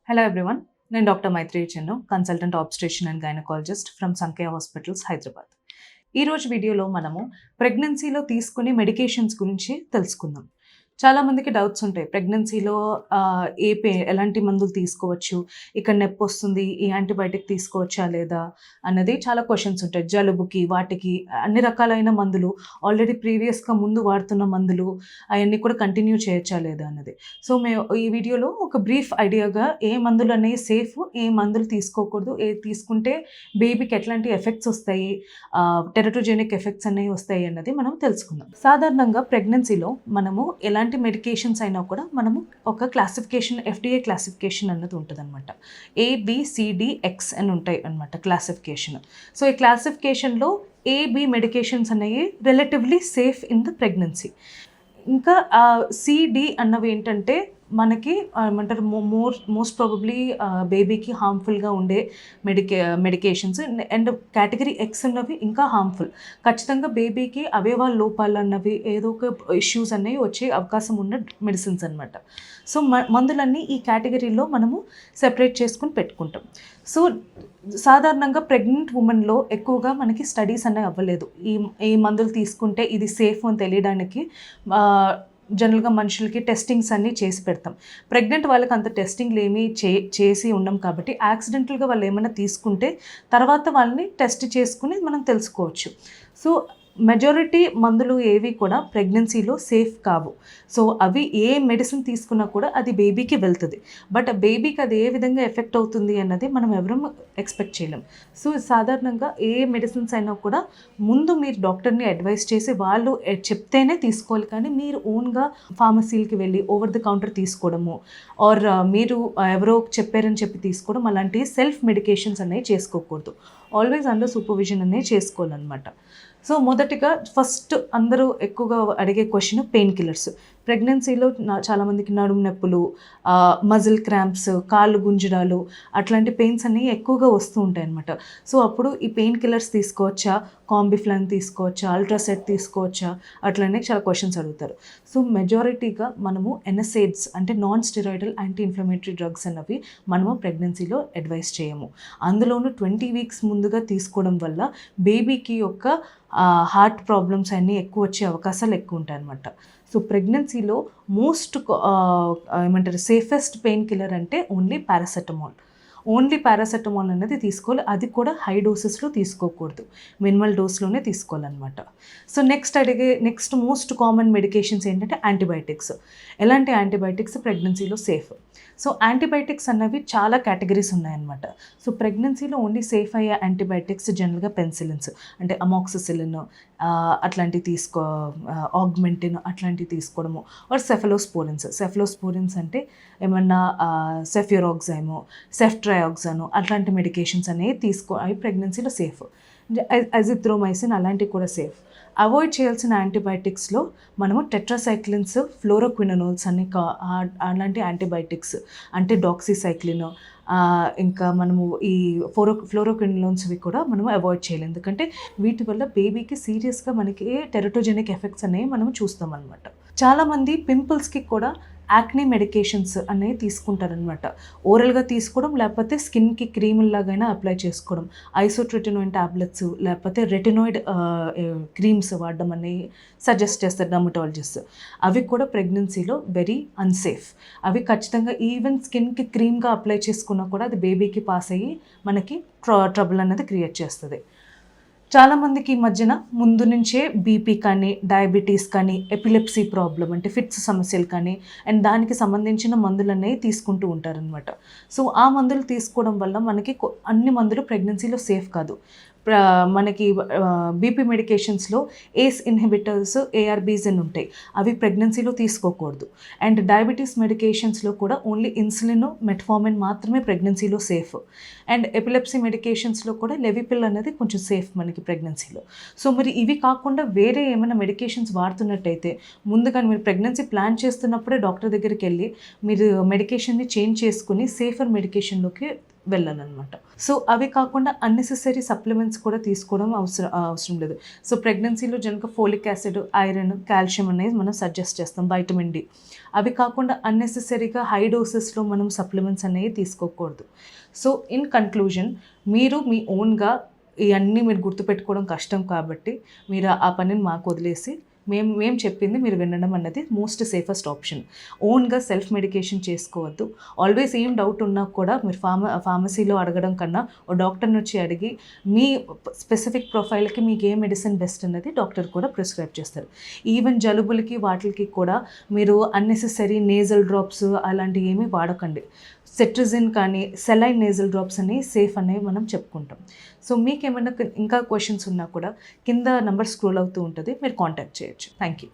Hello everyone. నేను doctor Maitri Chennu, consultant obstetrician and gynaecologist from Sankhya hospitals Hyderabad. ఈరోజు వీడియోలో మనము ప్రెగ్నెన్సీలో తీసుకునే మెడికేషన్స్ గురించి తెలుసుకుందాం. చాలామందికి డౌట్స్ ఉంటాయి. ప్రెగ్నెన్సీలో ఎలాంటి మందులు తీసుకోవచ్చు, ఇక్కడ నొప్పి వస్తుంది, ఈ యాంటీబయాటిక్ తీసుకోవచ్చా లేదా అన్నది చాలా క్వశ్చన్స్ ఉంటాయి. జలుబుకి వాటికి అన్ని రకాలైన మందులు, ఆల్రెడీ ప్రీవియస్గా ముందు వాడుతున్న మందులు అవన్నీ కూడా కంటిన్యూ చేయొచ్చా లేదా అన్నది. సో మేము ఈ వీడియోలో ఒక బ్రీఫ్ ఐడియాగా ఏ మందులు అనేవి సేఫ్, ఏ మందులు తీసుకోకూడదు, ఏ తీసుకుంటే బేబీకి ఎట్లాంటి ఎఫెక్ట్స్ వస్తాయి, టెరటోజెనిక్ ఎఫెక్ట్స్ అనేవి వస్తాయి అన్నది మనం తెలుసుకుందాం. సాధారణంగా ప్రెగ్నెన్సీలో మనము ఎలాంటి మెడికేషన్స్ అయినా కూడా మనము ఒక క్లాసిఫికేషన్, FDA క్లాసిఫికేషన్ అన్నది ఉంటుంది అనమాట. ABCDX అని ఉంటాయి అనమాట క్లాసిఫికేషన్. సో ఈ క్లాసిఫికేషన్లో AB మెడికేషన్స్ అనేవి relatively safe in the pregnancy. ఇంకా CD అన్నవి ఏంటంటే మనకి ఏమంటారు మోస్ట్ ప్రాబబ్లీ బేబీకి హార్మ్ఫుల్గా ఉండే మెడికేషన్స్. అండ్ కేటగిరీ ఎక్స్ అన్నవి ఇంకా హార్మ్ఫుల్. ఖచ్చితంగా బేబీకి అవయవాల లోపాలు అన్నవి ఏదో ఒక ఇష్యూస్ అనేవి వచ్చే అవకాశం ఉన్న మెడిసిన్స్ అనమాట. సో మందులన్నీ ఈ కేటగిరీలో మనము సెపరేట్ చేసుకుని పెట్టుకుంటాం. సో సాధారణంగా ప్రెగ్నెంట్ ఉమెన్లో ఎక్కువగా మనకి స్టడీస్ అనేవి అవ్వలేదు. ఈ మందులు తీసుకుంటే ఇది సేఫ్ అని తెలియడానికి జనరల్గా మనుషులకి టెస్టింగ్స్ అన్నీ చేసి పెడతాం. ప్రెగ్నెంట్ వాళ్ళకి అంత టెస్టింగ్లు ఏమీ చేసి ఉండం కాబట్టి యాక్సిడెంటల్గా వాళ్ళు ఏమైనా తీసుకుంటే తర్వాత వాళ్ళని టెస్ట్ చేసుకుని మనం తెలుసుకోవచ్చు. సో మెజారిటీ మందులు ఏవి కూడా ప్రెగ్నెన్సీలో సేఫ్ కావు. సో అవి ఏ మెడిసిన్ తీసుకున్నా కూడా అది బేబీకి వెళ్తుంది. బట్ బేబీకి అది ఏ విధంగా ఎఫెక్ట్ అవుతుంది అన్నది మనం ఎవరూ ఎక్స్పెక్ట్ చేయలేం. సో సాధారణంగా ఏ మెడిసిన్స్ అయినా కూడా ముందు మీరు డాక్టర్ని అడ్వైస్ చేసి వాళ్ళు చెప్తేనే తీసుకోవాలి. కానీ మీరు ఓన్గా ఫార్మసీలకి వెళ్ళి ఓవర్ ది కౌంటర్ తీసుకోవడము ఆర్ మీరు ఎవరో చెప్పారని చెప్పి తీసుకోవడం అలాంటి సెల్ఫ్ మెడికేషన్స్ అనేవి చేసుకోకూడదు. ఆల్వేస్ అండర్ సూపర్విజన్ అనేవి చేసుకోవాలన్నమాట. సో మొదటిగా ఫస్ట్ అందరూ ఎక్కువగా అడిగే క్వశ్చన్ పెయిన్ కిల్లర్స్. ప్రెగ్నెన్సీలో చాలామందికి నడుము నొప్పులు, మజిల్ క్రాంప్స్, కాళ్ళు గుంజడాలు అట్లాంటి పెయిన్స్ అన్నీ ఎక్కువగా వస్తూ ఉంటాయి అన్నమాట. సో అప్పుడు ఈ పెయిన్ కిల్లర్స్ తీసుకోవచ్చా, కాంబిఫ్లాన్ తీసుకోవచ్చా, అల్ట్రాసెట్ తీసుకోవచ్చా, అట్లనే చాలా క్వశ్చన్స్ అడుగుతారు. సో మెజారిటీగా మనము NSAIDs అంటే non steroidal anti inflammatory drugs అన్నవి మనము ప్రెగ్నెన్సీలో అడ్వైస్ చేయము. అందులోనూ 20 వీక్స్ ముందుగా తీసుకోవడం వల్ల బేబీకి యొక్క హార్ట్ ప్రాబ్లమ్స్ అన్నీ ఎక్కువ వచ్చే అవకాశాలు ఎక్కువ ఉంటాయి అన్నమాట. సో ప్రెగ్నెన్సీలో మోస్ట్ ఏమంటారు సేఫెస్ట్ పెయిన్ కిల్లర్ అంటే ఓన్లీ పారాసెటమాల్ అనేది తీసుకోవాలి. అది కూడా హై డోసెస్లో తీసుకోకూడదు, మినిమల్ డోస్లోనే తీసుకోవాలన్నమాట. So next most common medications ఏంటంటే యాంటీబయాటిక్స్. ఎలాంటి యాంటీబయాటిక్స్ ప్రెగ్నెన్సీలో సేఫ్? సో యాంటీబయాటిక్స్ అన్నవి చాలా కేటగిరీస్ ఉన్నాయన్నమాట. సో ప్రెగ్నెన్సీలో ఓన్లీ సేఫ్ అయ్యే యాంటీబయాటిక్స్ జనరల్గా పెన్సిలిన్స్ అంటే అమాక్సిసిలిన్ అట్లాంటివి ఆగ్మెంటిన్ అట్లాంటివి తీసుకోవడము. ఆర్ సెఫలోస్పోరిన్స్ అంటే ఏమన్నా సెఫ్యూరాక్సైమ్, సెఫ్ట్రయాక్సాన్ అట్లాంటి మెడికేషన్స్ అనేవి అవి ప్రెగ్నెన్సీలో సేఫ్. అజిత్రోమైసిన్ అలాంటివి కూడా సేఫ్. అవాయిడ్ చేయాల్సిన యాంటీబయాటిక్స్లో మనము టెట్రాసైక్లిన్స్, ఫ్లోరోక్వినోల్స్ అన్ని అలాంటి యాంటీబయాటిక్స్ అంటే డాక్సీసైక్లిన్, ఇంకా మనము ఈ ఫ్లోరోక్వినోల్స్వి కూడా మనము అవాయిడ్ చేయాలి. ఎందుకంటే వీటి వల్ల బేబీకి సీరియస్గా మనకి టెరటోజెనిక్ ఎఫెక్ట్స్ అనేవి మనం చూస్తాం అనమాట. చాలామంది పింపుల్స్కి కూడా యాక్నీ మెడికేషన్స్ అనేవి తీసుకుంటారనమాట. ఓరల్గా తీసుకోవడం, లేకపోతే స్కిన్కి క్రీముల్లాగైనా అప్లై చేసుకోవడం. ఐసోట్రెటినోయిడ్ టాబ్లెట్స్ లేకపోతే రెటినాయిడ్ క్రీమ్స్ వాడడం అనేవి సజెస్ట్ చేస్తారు డర్మటాలజిస్ట్. అవి కూడా ప్రెగ్నెన్సీలో వెరీ అన్సేఫ్. అవి ఖచ్చితంగా ఈవెన్ స్కిన్కి క్రీమ్గా అప్లై చేసుకున్నా కూడా అది బేబీకి పాస్ అయ్యి మనకి ట్రబుల్ అనేది క్రియేట్ చేస్తుంది. చాలామందికి ఈ మధ్యన ముందు నుంచే బీపీ కానీ, డయాబెటీస్ కానీ, ఎపిలెప్సీ ప్రాబ్లం అంటే ఫిట్స్ సమస్యలు కానీ అండ్ దానికి సంబంధించిన మందులు అనేవి తీసుకుంటూ ఉంటారనమాట. సో ఆ మందులు తీసుకోవడం వల్ల మనకి అన్ని మందులు ప్రెగ్నెన్సీలో సేఫ్ కాదు. మనకి బీపీ మెడికేషన్స్లో ఏస్ ఇన్హిబిటర్స్, ARBs అని ఉంటాయి. అవి ప్రెగ్నెన్సీలో తీసుకోకూడదు. అండ్ డయాబెటీస్ మెడికేషన్స్లో కూడా ఓన్లీ ఇన్సులిన్, మెట్ఫార్మిన్ మాత్రమే ప్రెగ్నెన్సీలో సేఫ్. అండ్ ఎపిలెప్సీ మెడికేషన్స్లో కూడా లెవిపిల్ అనేది కొంచెం సేఫ్ మనకి ప్రెగ్నెన్సీలో. సో మరి ఇవి కాకుండా వేరే ఏమైనా మెడికేషన్స్ వాడుతున్నట్టయితే ముందుగా మీరు ప్రెగ్నెన్సీ ప్లాన్ చేస్తున్నప్పుడే డాక్టర్ దగ్గరికి వెళ్ళి మీరు మెడికేషన్ని చేంజ్ చేసుకుని సేఫర్ మెడికేషన్లోకి వెళ్ళాలన్నమాట. సో అవి కాకుండా అన్నెసెసరీ సప్లిమెంట్స్ కూడా తీసుకోవడం అవసరం లేదు. సో ప్రెగ్నెన్సీలో Janaka folic acid, iron, calcium అనేది మనం సజెస్ట్ చేస్తాం, వైటమిన్ డి. అవి కాకుండా అన్నెసెసరీగా హై డోసెస్లో మనం సప్లిమెంట్స్ అనేవి తీసుకోకూడదు. సో ఇన్ కన్క్లూజన్, మీరు మీ ఓన్గా ఇవన్నీ మీరు గుర్తుపెట్టుకోవడం కష్టం కాబట్టి మీరు ఆ పనిని మాకు వదిలేసి మేము చెప్పింది మీరు వినడం అన్నది మోస్ట్ సేఫెస్ట్ ఆప్షన్. ఓన్గా సెల్ఫ్ మెడికేషన్ చేసుకోవద్దు. ఆల్వేస్ ఏం డౌట్ ఉన్నా కూడా మీరు ఫార్మసీలో అడగడం కన్నా ఓ డాక్టర్ని వచ్చి అడిగి మీ స్పెసిఫిక్ ప్రొఫైల్కి మీకు ఏ మెడిసిన్ బెస్ట్ అన్నది డాక్టర్ కూడా ప్రిస్క్రైబ్ చేస్తారు. ఈవెన్ జలుబులకి వాటికి కూడా మీరు అన్నెసెసరీ నేజల్ డ్రాప్స్ అలాంటివి ఏమీ వాడకండి. సెట్రిజిన్ కానీ సెలైన్ నేజల్ డ్రాప్స్ అనేవి సేఫ్ అనేవి మనం చెప్పుకుంటాం. సో మీకు ఏమైనా ఇంకా క్వశ్చన్స్ ఉన్నా కూడా కింద నెంబర్ స్క్రోల్ అవుతూ ఉంటుంది, మీరు కాంటాక్ట్ చేయొచ్చు. Thank you.